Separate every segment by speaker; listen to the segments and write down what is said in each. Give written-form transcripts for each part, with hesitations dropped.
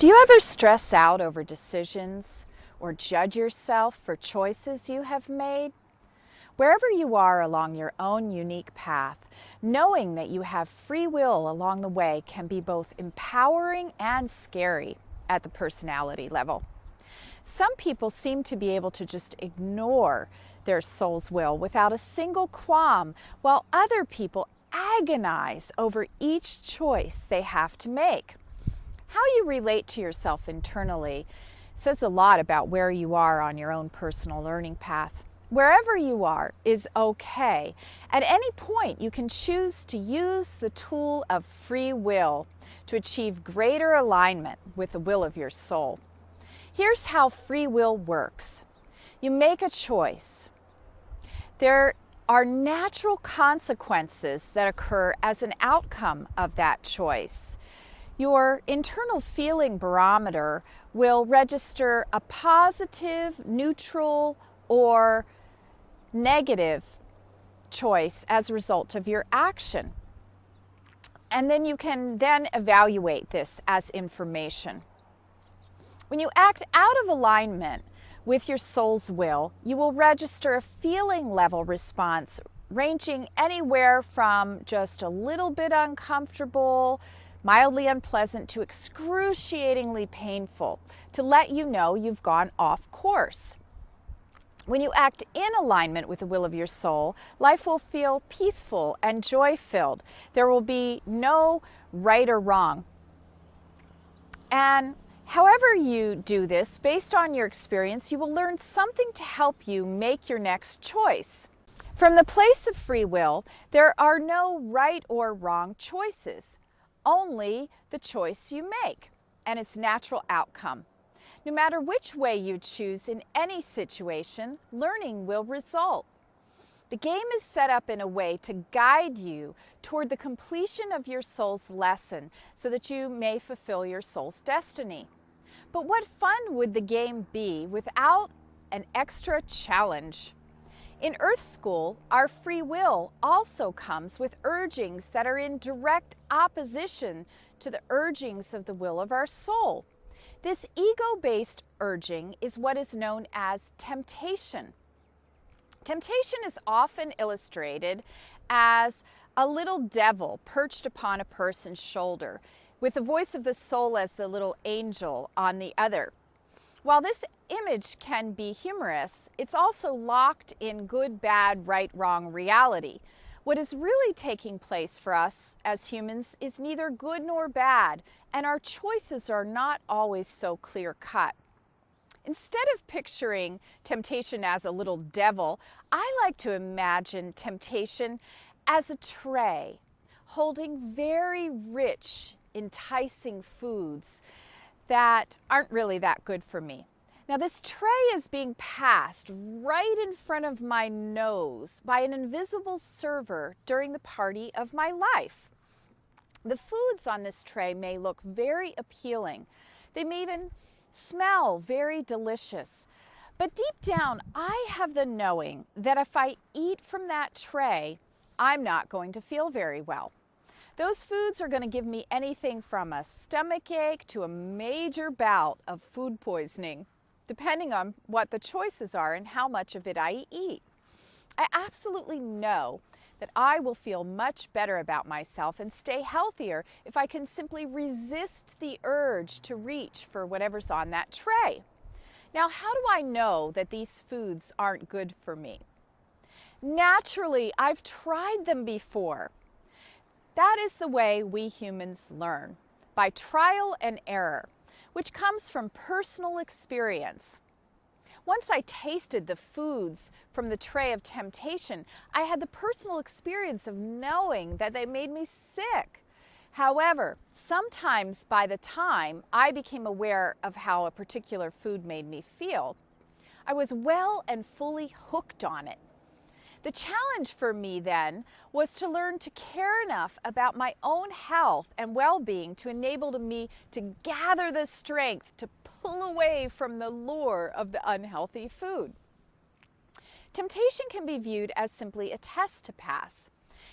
Speaker 1: Do you ever stress out over decisions or judge yourself for choices you have made? Wherever you are along your own unique path, knowing that you have free will along the way can be both empowering and scary at the personality level. Some people seem to be able to just ignore their soul's will without a single qualm, while other people agonize over each choice they have to make. How you relate to yourself internally says a lot about where you are on your own personal learning path. Wherever you are is okay. At any point, you can choose to use the tool of free will to achieve greater alignment with the will of your soul. Here's how free will works. You make a choice. There are natural consequences that occur as an outcome of that choice. Your internal feeling barometer will register a positive, neutral, or negative choice as a result of your action. And then you can then evaluate this as information. When you act out of alignment with your soul's will, you will register a feeling level response ranging anywhere from just a little bit uncomfortable, mildly unpleasant, to excruciatingly painful, to let you know you've gone off course. When you act in alignment with the will of your soul, life will feel peaceful and joy-filled. There will be no right or wrong. And however you do this, based on your experience, you will learn something to help you make your next choice. From the place of free will, there are no right or wrong choices, only the choice you make and its natural outcome. No matter which way you choose in any situation, learning will result. The game is set up in a way to guide you toward the completion of your soul's lesson so that you may fulfill your soul's destiny. But what fun would the game be without an extra challenge? In Earth School, our free will also comes with urgings that are in direct opposition to the urgings of the will of our soul. This ego-based urging is what is known as temptation. Temptation is often illustrated as a little devil perched upon a person's shoulder, with the voice of the soul as the little angel on the other. While this image can be humorous, it's also locked in good, bad, right, wrong reality. What is really taking place for us as humans is neither good nor bad, and our choices are not always so clear-cut. Instead of picturing temptation as a little devil, I like to imagine temptation as a tray holding very rich, enticing foods that aren't really that good for me. Now, this tray is being passed right in front of my nose by an invisible server during the party of my life. The foods on this tray may look very appealing. They may even smell very delicious. But deep down, I have the knowing that if I eat from that tray, I'm not going to feel very well. Those foods are going to give me anything from a stomachache to a major bout of food poisoning, depending on what the choices are and how much of it I eat. I absolutely know that I will feel much better about myself and stay healthier if I can simply resist the urge to reach for whatever's on that tray. Now, how do I know that these foods aren't good for me? Naturally, I've tried them before. That is the way we humans learn, by trial and error, which comes from personal experience. Once I tasted the foods from the tray of temptation, I had the personal experience of knowing that they made me sick. However, sometimes by the time I became aware of how a particular food made me feel, I was well and fully hooked on it. The challenge for me then was to learn to care enough about my own health and well-being to enable me to gather the strength to pull away from the lure of the unhealthy food. Temptation can be viewed as simply a test to pass.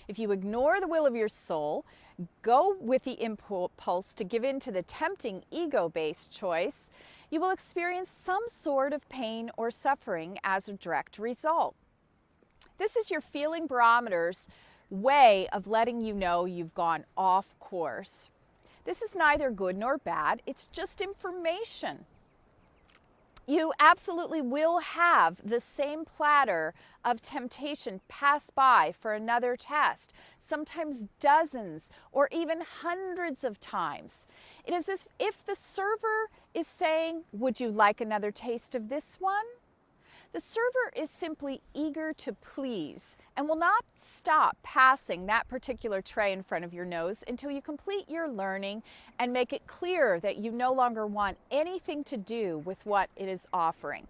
Speaker 1: If you ignore the will of your soul, go with the impulse to give in to the tempting ego-based choice, you will experience some sort of pain or suffering as a direct result. This is your feeling barometer's way of letting you know you've gone off course. This is neither good nor bad, it's just information. You absolutely will have the same platter of temptation pass by for another test, sometimes dozens or even hundreds of times. It is as if the server is saying, "Would you like another taste of this one?" The server is simply eager to please and will not stop passing that particular tray in front of your nose until you complete your learning and make it clear that you no longer want anything to do with what it is offering.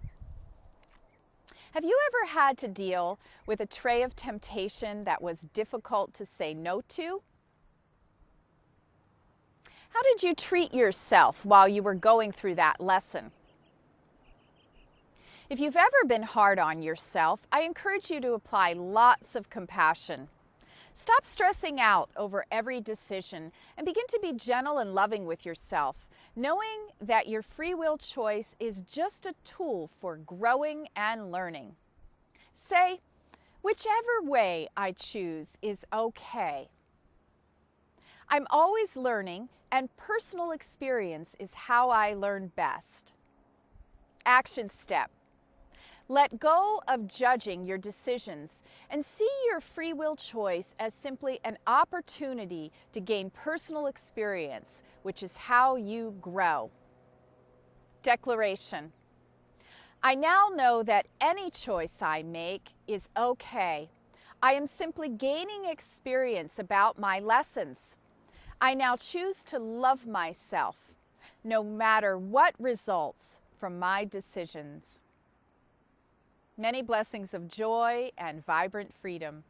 Speaker 1: Have you ever had to deal with a tray of temptation that was difficult to say no to? How did you treat yourself while you were going through that lesson? If you've ever been hard on yourself, I encourage you to apply lots of compassion. Stop stressing out over every decision and begin to be gentle and loving with yourself, knowing that your free will choice is just a tool for growing and learning. Say, "Whichever way I choose is okay. I'm always learning, and personal experience is how I learn best." Action step. Let go of judging your decisions and see your free will choice as simply an opportunity to gain personal experience, which is how you grow. Declaration. I now know that any choice I make is okay. I am simply gaining experience about my lessons. I now choose to love myself, no matter what results from my decisions. Many blessings of joy and vibrant freedom.